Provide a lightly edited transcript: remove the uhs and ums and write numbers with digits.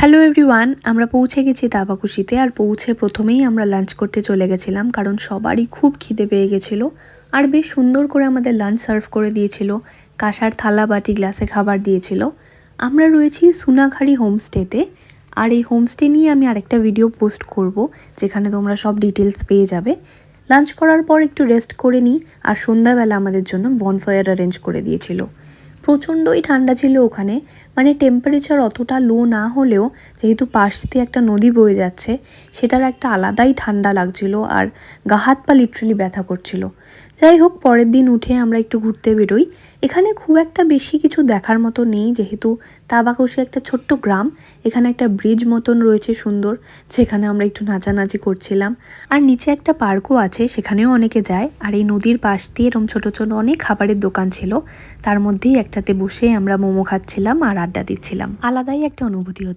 Hello everyone, আমরা পৌঁছে গেছি তাবাকুশিতে। আর পৌঁছে প্রথমেই আমরা লাঞ্চ করতে চলে গেছিলাম, কারণ সবারই খুব খিদে পেয়ে গেছিলো। আর বেশ সুন্দর করে আমাদের লাঞ্চ সার্ভ করে দিয়েছিল, কাঁসার থালা বাটি গ্লাসে খাবার দিয়েছিল। আমরা রয়েছি সুনাঘাড়ি হোমস্টেতে। আর এই হোমস্টে নিয়ে আমি আরেকটা ভিডিও পোস্ট করব, যেখানে তোমরা সব ডিটেলস পেয়ে যাবে। লাঞ্চ করার পর একটু রেস্ট করে নিই, আর সন্ধ্যাবেলা আমাদের জন্য বনফায়ার অ্যারেঞ্জ করে দিয়েছিল। প্রচণ্ডই ঠান্ডা ছিল ওখানে, মানে টেম্পারেচার অতটা লো না হলেও যেহেতু পাশ দিয়ে একটা নদী বয়ে যাচ্ছে, সেটার একটা আলাদাই ঠান্ডা লাগছিল, আর গা হাত পা লিটারালি ব্যথা করছিল। যাই হোক, পরের দিন উঠে আমরা একটু ঘুরতে বেরোই। এখানে খুব একটা বেশি কিছু দেখার মতো নেই, যেহেতু তাবাকুশি একটা ছোট্ট গ্রাম। এখানে একটা ব্রিজ মতন রয়েছে সুন্দর, যেখানে আমরা একটু নাচানাচি করছিলাম। আর নিচে একটা পার্কও আছে, সেখানেও অনেকে যায়। আর এই নদীর পাশ দিয়ে এরকম ছোট ছোট অনেক খাবারের দোকান ছিল, তার মধ্যেই একটাতে বসে আমরা মোমো খাচ্ছিলাম আর আড্ডা দিচ্ছিলাম। আলাদাই একটা অনুভূতি হচ্ছে।